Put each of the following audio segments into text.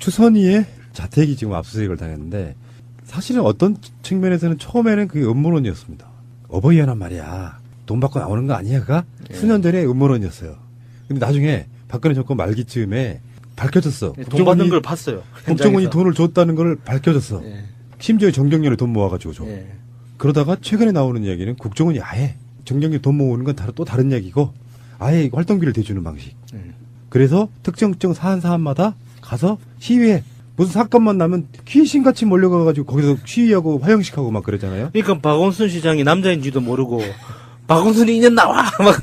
추선이의 자택이 지금 압수수색을 당했는데 사실은 어떤 측면에서는 처음에는 그게 음모론이었습니다. 어버이연합 말이야. 돈 받고 나오는 거 아니야, 그가? 수년 전에 음모론이었어요. 근데 나중에 박근혜 정권 말기쯤에 밝혀졌어. 돈 받는 걸 봤어요. 국정원이 돈을 줬다는 걸 밝혀졌어. 심지어 정경련에 돈 모아가지고 줘. 그러다가 최근에 나오는 이야기는 국정원이 아예 정경련 돈 모으는 건 또 다른 이야기고 아예 활동비를 대주는 방식. 그래서 특정 사안마다 가서 시위해. 무슨 사건만 나면 귀신같이 몰려가가지고 거기서 시위하고 화형식하고 막 그러잖아요. 그러니까 박원순 시장이 남자인지도 모르고 박원순이 인연 나와 막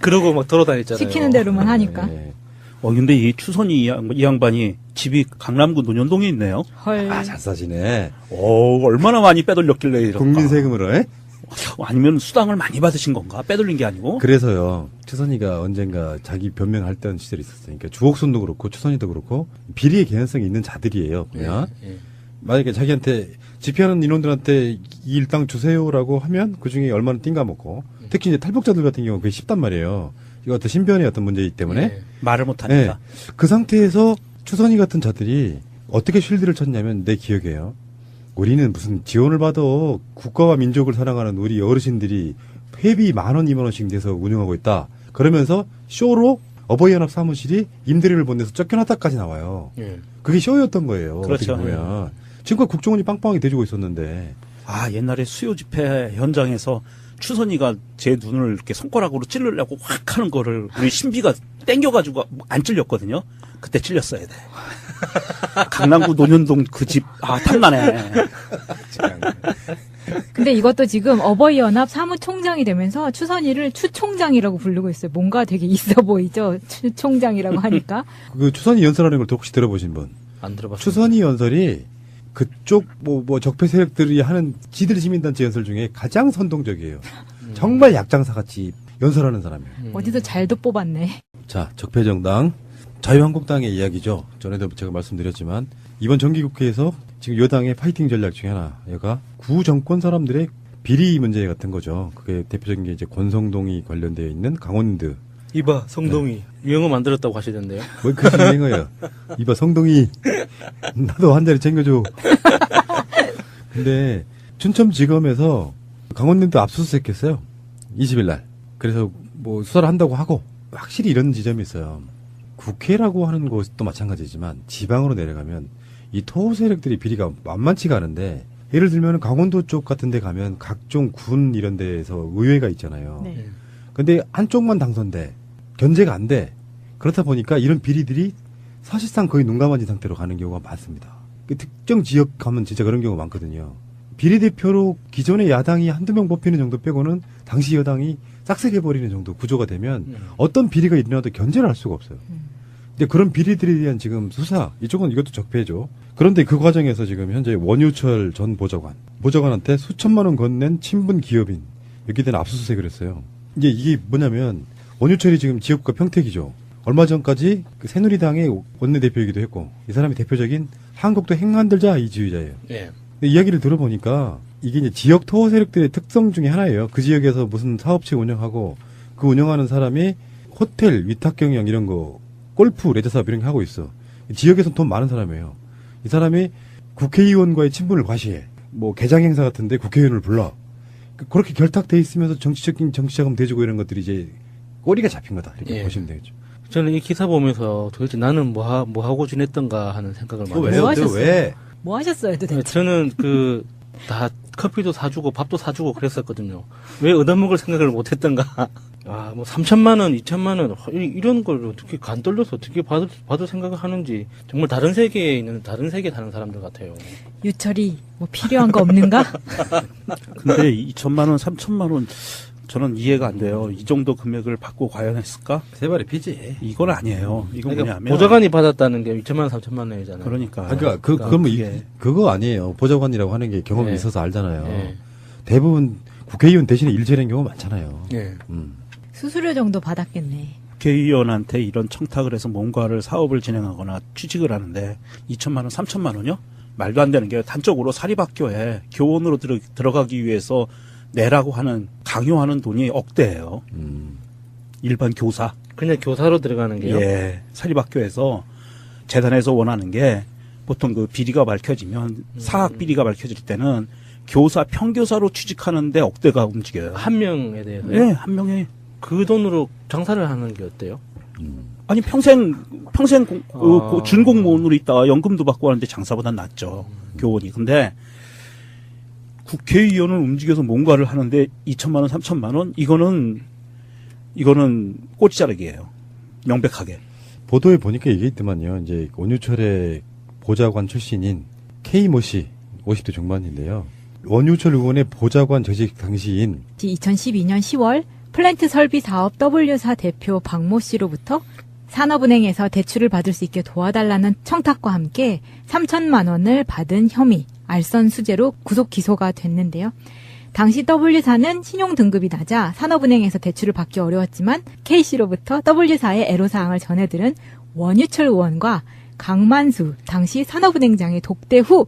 그러고 막 돌아다녔잖아요. 시키는 대로만 하니까. 네. 근데 이 추선이 이 양반이 집이 강남구 논현동에 있네요. 헐. 아, 잘 사시네. 얼마나 많이 빼돌렸길래 이럴까. 국민 세금으로, 해? 아니면 수당을 많이 받으신 건가? 빼돌린 게 아니고? 그래서요, 추선이가 언젠가 자기 변명할 때는 시절이 있었어요. 그러니까 주옥순도 그렇고, 추선이도 그렇고, 비리의 개연성이 있는 자들이에요, 그냥. 만약에 자기한테, 집회하는 인원들한테 이 일당 주세요라고 하면 그 중에 얼마나 띵가먹고, 특히 이제 탈북자들 같은 경우는 그게 쉽단 말이에요. 이거 어떤 신변의 어떤 문제이기 때문에. 말을 못하니까. 네. 그 상태에서 추선이 같은 자들이 어떻게 쉴드를 쳤냐면 내 기억이에요. 우리는 무슨 지원을 받아 국가와 민족을 사랑하는 우리 어르신들이 회비 10,000원, 20,000원씩 내서 운영하고 있다. 그러면서 쇼로 어버이연합 사무실이 임대료를 못 내서 쫓겨났다까지 나와요. 그게 쇼였던 거예요. 그렇죠. 어떻게 보면. 지금까지 국정원이 빵빵하게 대주고 있었는데. 옛날에 수요 집회 현장에서 추선이가 제 눈을 이렇게 손가락으로 찌르려고 확 하는 거를 우리 신비가 땡겨가지고 안 찔렸거든요. 그때 찔렸어야 돼. 강남구 논현동 그 집, 탐나네. 근데 이것도 지금 어버이연합 사무총장이 되면서 추선이를 추총장이라고 부르고 있어요. 뭔가 되게 있어 보이죠? 추총장이라고 하니까. 그 추선이 연설하는 걸 혹시 들어보신 분? 안 들어봤어요. 추선이 연설이 그쪽 적폐 세력들이 하는 지들 시민단체 연설 중에 가장 선동적이에요. 정말 약장사같이 연설하는 사람이에요. 어디서 잘도 뽑았네. 자, 적폐정당 자유한국당의 이야기죠. 전에도 제가 말씀드렸지만 이번 정기국회에서 지금 여당의 파이팅 전략 중에 하나가 구정권 사람들의 비리 문제 같은 거죠. 그게 대표적인 게 이제 권성동이 관련되어 있는 강원랜드. 이봐 성동이 유행어 만들었다고 하시던데요. 뭐 그게 유행어예요. 이봐 성동이 나도 한 자리 챙겨줘. 근데 춘천지검에서 강원랜드 압수수색했어요. 20일 날. 그래서 뭐 수사를 한다고 하고 확실히 이런 지점이 있어요. 국회라고 하는 곳도 마찬가지지만 지방으로 내려가면 이 토호 세력들이 비리가 만만치가 않은데 예를 들면 강원도 쪽 같은 데 가면 각종 군 이런 데에서 의회가 있잖아요. 네. 근데 한쪽만 당선돼. 견제가 안 돼. 그렇다 보니까 이런 비리들이 사실상 거의 눈 감아진 상태로 가는 경우가 많습니다. 그 특정 지역 가면 진짜 그런 경우가 많거든요. 비리대표로 기존의 야당이 한두 명 뽑히는 정도 빼고는 당시 여당이 싹쓸이해버리는 정도 구조가 되면 어떤 비리가 일어나도 견제를 할 수가 없어요. 근데 그런 비리들에 대한 지금 수사, 이쪽은 이것도 적폐죠. 그런데 그 과정에서 지금 현재 원유철 전 보좌관한테 수천만 원 건넨 친분 기업인, 여기에 대한 압수수색을 했어요. 이게 뭐냐면, 원유철이 지금 지역구가 평택이죠. 얼마 전까지 그 새누리당의 원내대표이기도 했고, 이 사람이 대표적인 한국도 행만들자 이지휘자예요. 근데 이야기를 들어보니까 이게 이제 지역 토호 세력들의 특성 중에 하나예요. 그 지역에서 무슨 사업체 운영하고 그 운영하는 사람이 호텔, 위탁 경영 이런 거, 골프, 레저 사업 이런 거 하고 있어. 지역에서 돈 많은 사람이에요. 이 사람이 국회의원과의 친분을 과시해. 뭐 개장 행사 같은데 국회의원을 불러. 그렇게 결탁돼 있으면서 정치적인 정치자금 대주고 이런 것들이 이제 꼬리가 잡힌 거다. 이렇게 보시면 되겠죠. 저는 이 기사 보면서 도대체 나는 뭐 하고 지냈던가 하는 생각을 많이 왜? 뭐 하셨어요, 도대체? 저는 다 커피도 사주고 밥도 사주고 그랬었거든요. 왜 얻어먹을 생각을 못했던가. 뭐 3천만 원, 2천만 원 이런 걸 어떻게 간 떨려서 어떻게 받을 생각을 하는지 정말 다른 세계에 있는 다른 세계 사는 사람들 같아요. 유철이 뭐 필요한 거 없는가? 근데 2천만 원, 3천만 원 저는 이해가 안 돼요. 이 정도 금액을 받고 과연 했을까? 세 발의 피지. 이건 아니에요. 이건 그러니까 뭐냐면 보좌관이 받았다는 게 2천만 원, 3천만 원이잖아요. 그러니까. 그러면 그거 아니에요. 보좌관이라고 하는 게 경험이 네. 있어서 알잖아요. 네. 대부분 국회의원 대신에 일처리한 경우가 많잖아요. 네. 수수료 정도 받았겠네. 국회의원한테 이런 청탁을 해서 뭔가를 사업을 진행하거나 취직을 하는데 2천만 원, 3천만 원이요? 말도 안 되는 게 단적으로 사립학교에 교원으로 들어가기 위해서 내라고 하는 강요하는 돈이 억대예요. 일반 교사. 그냥 교사로 들어가는 게요? 예. 사립학교에서 재단에서 원하는 게 보통 그 비리가 밝혀지면 사학 비리가 밝혀질 때는 교사 평교사로 취직하는데 억대가 움직여요. 한 명에 대해서. 네, 한 명에 그 돈으로 장사를 하는 게 어때요? 아니 평생 준공무원으로 있다가 연금도 받고 하는데 장사보단 낫죠. 교원이. 근데 국회의원을 움직여서 뭔가를 하는데 2천만 원, 3천만 원 이거는 꼬치자르기예요. 명백하게. 보도에 보니까 얘기했더만요. 이제 원유철의 보좌관 출신인 K모 씨, 50대 중반인데요. 원유철 의원의 보좌관 재직 당시인 2012년 10월 플랜트 설비 사업 W사 대표 박모 씨로부터 산업은행에서 대출을 받을 수 있게 도와달라는 청탁과 함께 3천만 원을 받은 혐의, 알선 수재로 구속 기소가 됐는데요. 당시 W사는 신용 등급이 낮아 산업은행에서 대출을 받기 어려웠지만 K씨로부터 W사의 애로사항을 전해들은 원유철 의원과 강만수 당시 산업은행장의 독대 후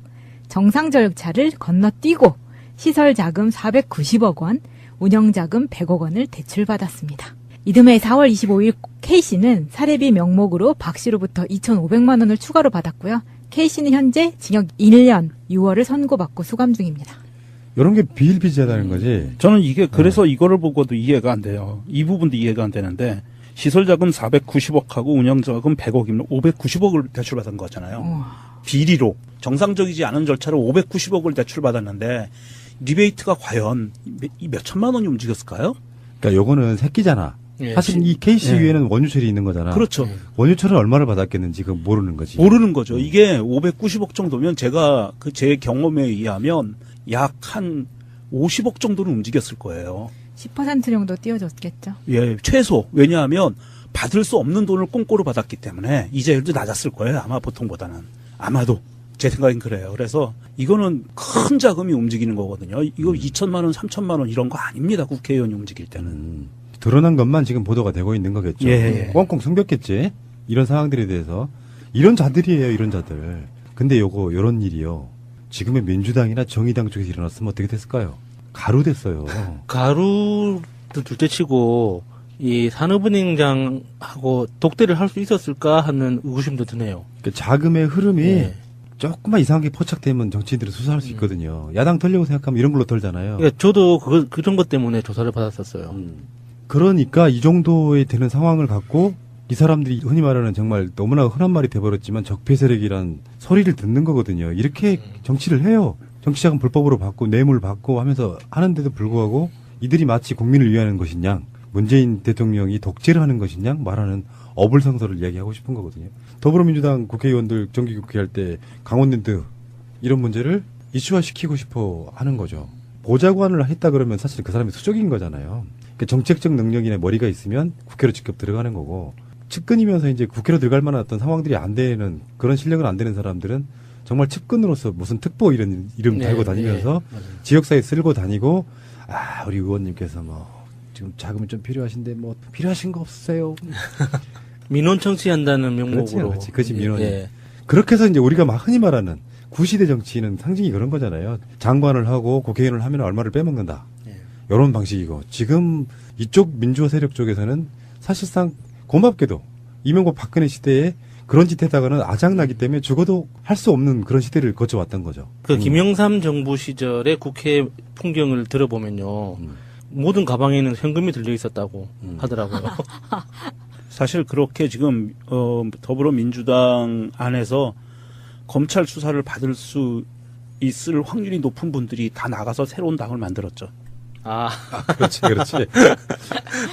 정상 절차를 건너뛰고 시설 자금 490억 원, 운영 자금 100억 원을 대출받았습니다. 이듬해 4월 25일 K씨는 사례비 명목으로 박씨로부터 2,500만 원을 추가로 받았고요. K씨는 현재 징역 1년 6월을 선고받고 수감 중입니다. 이런 게 비일비재하다는 거지. 저는 이게 그래서 이거를 보고도 이해가 안 돼요. 이 부분도 이해가 안 되는데 시설자금 490억하고 운영자금 100억이면 590억을 대출받은 거잖아요. 비리로 정상적이지 않은 절차로 590억을 대출받았는데 리베이트가 과연 몇 천만 원이 움직였을까요? 그러니까 요거는 새끼잖아. 예. 사실 이 K씨 위에는 원유철이 있는 거잖아. 그렇죠. 원유철은 얼마를 받았겠는지 그건 모르는 거지. 모르는 거죠. 이게 590억 정도면 제가 제 경험에 의하면 약 한 50억 정도는 움직였을 거예요. 10% 정도 띄워줬겠죠. 예, 최소. 왜냐하면 받을 수 없는 돈을 꽁꼬로 받았기 때문에 이자율도 낮았을 거예요. 아마 보통보다는. 아마도. 제 생각엔 그래요. 그래서 이거는 큰 자금이 움직이는 거거든요. 이거 2천만 원, 3천만 원 이런 거 아닙니다. 국회의원이 움직일 때는. 드러난 것만 지금 보도가 되고 있는 거겠죠. 예. 꽁꽁 숨겼겠지. 이런 상황들에 대해서. 이런 자들이에요, 이런 자들. 근데 요런 일이요. 지금의 민주당이나 정의당 쪽에서 일어났으면 어떻게 됐을까요? 가루 됐어요. 가루도 둘째치고 이 산업은행장하고 독대를 할 수 있었을까 하는 의구심도 드네요. 그러니까 자금의 흐름이 예. 조금만 이상하게 포착되면 정치인들은 수사할 수 있거든요. 야당 털려고 생각하면 이런 걸로 털잖아요. 그러니까 저도 그런 것 때문에 조사를 받았었어요. 그러니까 이 정도에 되는 상황을 갖고 이 사람들이 흔히 말하는 정말 너무나 흔한 말이 돼버렸지만 적폐 세력이란 소리를 듣는 거거든요. 이렇게 정치를 해요. 정치자금 불법으로 받고 뇌물 받고 하면서 하는데도 불구하고 이들이 마치 국민을 위하는 것이냐, 문재인 대통령이 독재를 하는 것이냐 말하는 어불성설을 이야기하고 싶은 거거든요. 더불어민주당 국회의원들 정기국회 할 때 강원랜드 이런 문제를 이슈화시키고 싶어 하는 거죠. 보좌관을 했다 그러면 사실 그 사람이 수적인 거잖아요. 그러니까 정책적 능력이나 머리가 있으면 국회로 직접 들어가는 거고 측근이면서 이제 국회로 들어갈 만한 어떤 상황들이 안 되는 그런 실력은 안 되는 사람들은 정말 측근으로서 무슨 특보 이런 이름 네, 달고 다니면서 네, 맞아요. 지역사회 쓸고 다니고 우리 의원님께서 지금 자금이 좀 필요하신데 필요하신 거 없으세요? 민원 청취한다는 명목으로. 그렇지. 그것이 민원이. 예. 그렇게 해서 이제 우리가 막 흔히 말하는 구시대 정치는 상징이 그런 거잖아요. 장관을 하고 국회의원을 하면 얼마를 빼먹는다. 예. 이런 방식이고 지금 이쪽 민주화 세력 쪽에서는 사실상 고맙게도 이명박 박근혜 시대에 그런 짓 했다가는 아작나기 때문에 죽어도 할 수 없는 그런 시대를 거쳐왔던 거죠. 그 김영삼 정부 시절의 국회 풍경을 들어보면요. 모든 가방에는 현금이 들려 있었다고 하더라고요. 사실 그렇게 지금 더불어민주당 안에서 검찰 수사를 받을 수 있을 확률이 높은 분들이 다 나가서 새로운 당을 만들었죠. 그렇지.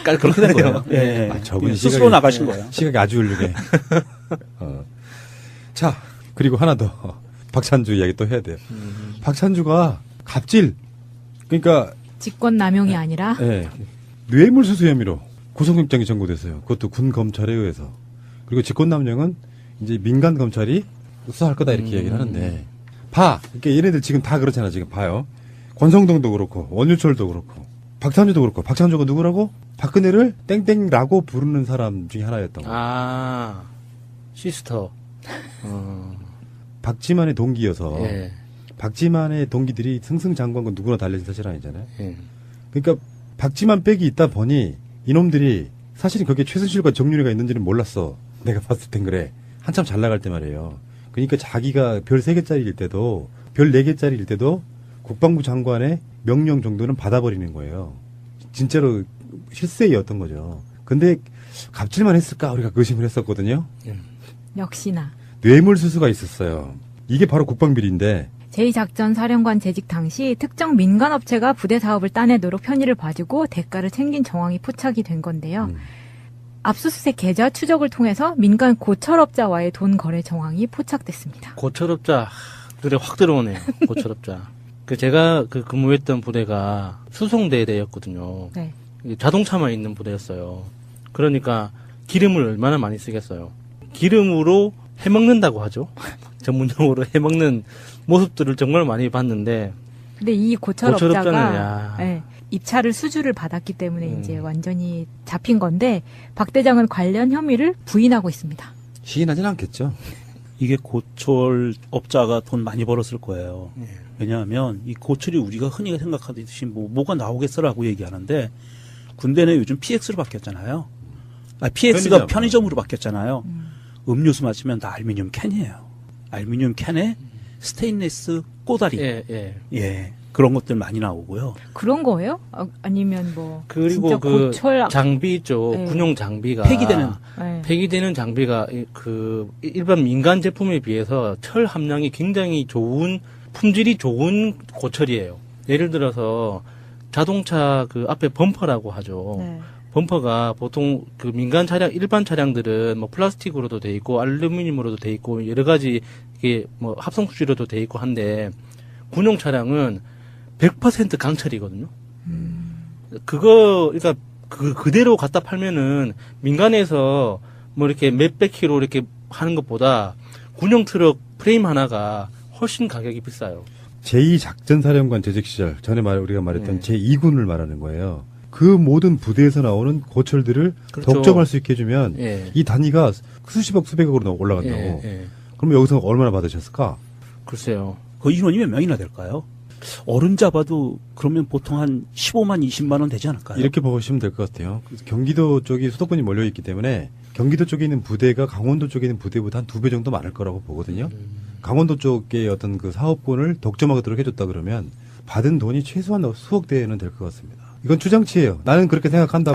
그렇게 된 거예요. 예. 저분이 스스로 나가신 거예요. 시각이 아주 훌륭해. 자, 그리고 하나 더. 박찬주 이야기 또 해야 돼요. 박찬주가 갑질. 그러니까 직권 남용이 아니라 뇌물수수 혐의로 구속영장이 청구됐어요. 그것도 군 검찰에 의해서. 그리고 직권남용은 이제 민간 검찰이 수사할 거다 이렇게 얘기를 하는데 그러니까 얘네들 지금 다 그렇잖아. 지금 봐요. 권성동도 그렇고 원유철도 그렇고 박찬주도 그렇고 박찬주가 누구라고? 박근혜를 땡땡라고 부르는 사람 중에 하나였던 거예요. 시스터. 박지만의 동기여서 예. 박지만의 동기들이 승승장구한 건 누구나 달려진 사실 아니잖아요. 예. 그러니까 박지만 빽이 있다 보니 이놈들이 사실은 거기에 최순실과 정윤회가 있는지는 몰랐어. 내가 봤을 땐 그래. 한참 잘 나갈 때 말이에요. 그러니까 자기가 별 3개짜리일 때도 별 4개짜리일 때도 국방부 장관의 명령 정도는 받아버리는 거예요. 진짜로 실세였던 거죠. 근데 갑질만 했을까 우리가 의심을 했었거든요. 역시나. 뇌물수수가 있었어요. 이게 바로 국방비리인데 제2작전사령관 재직 당시 특정 민간업체가 부대 사업을 따내도록 편의를 봐주고 대가를 챙긴 정황이 포착이 된 건데요. 압수수색 계좌 추적을 통해서 민간 고철업자와의 돈 거래 정황이 포착됐습니다. 고철업자들이 확 들어오네요. 고철업자. 제가 근무했던 부대가 수송대대였거든요. 네. 자동차만 있는 부대였어요. 그러니까 기름을 얼마나 많이 쓰겠어요. 기름으로 해먹는다고 하죠. 전문용어로 해먹는 모습들을 정말 많이 봤는데. 근데 이 고철업자는, 고철업자가 야. 네, 입찰을 수주를 받았기 때문에 이제 완전히 잡힌 건데 박 대장은 관련 혐의를 부인하고 있습니다. 시인하진 않겠죠. 이게 고철업자가 돈 많이 벌었을 거예요. 왜냐하면 이 고철이 우리가 흔히 생각하듯이 뭐가 나오겠어라고 얘기하는데 군대는 요즘 PX로 바뀌었잖아요. PX가 편의점으로 바뀌었잖아요. 음료수 마시면 다 알루미늄 캔이에요. 알루미늄 캔에 스테인리스 꼬다리. 예. 그런 것들 많이 나오고요. 그런 거예요? 아니면 뭐 그리고 진짜 고철 장비 있죠. 네. 군용 장비가 네. 폐기되는 장비가 일반 민간 제품에 비해서 철 함량이 굉장히 좋은 품질이 좋은 고철이에요. 예를 들어서 자동차 앞에 범퍼라고 하죠. 네. 범퍼가 보통 민간 차량, 일반 차량들은 뭐 플라스틱으로도 돼 있고 알루미늄으로도 돼 있고 여러 가지 이게 뭐 합성 수지로도 돼 있고 한데 군용 차량은 100% 강철이거든요. 그러니까 그대로 갖다 팔면은 민간에서 뭐 이렇게 몇백 킬로 이렇게 하는 것보다 군용 트럭 프레임 하나가 훨씬 가격이 비싸요. 제2작전사령관 재직 시절 전에 우리가 말했던 제2군을 말하는 거예요. 그 모든 부대에서 나오는 고철들을 그렇죠. 독점할 수 있게 해주면 예. 이 단위가 수십억 수백억으로 올라간다고. 예. 그럼 여기서 얼마나 받으셨을까? 글쎄요. 그 인원이 몇 명이나 될까요? 어른 잡아도 그러면 보통 한 15만, 20만 원 되지 않을까요? 이렇게 보시면 될 것 같아요. 경기도 쪽이 수도권이 몰려있기 때문에 경기도 쪽에 있는 부대가 강원도 쪽에 있는 부대보다 한 2배 정도 많을 거라고 보거든요. 강원도 쪽의 어떤 그 사업권을 독점하도록 해줬다 그러면 받은 돈이 최소한 수억 대는 될 것 같습니다. 이건 추정치예요. 나는 그렇게 생각한다고.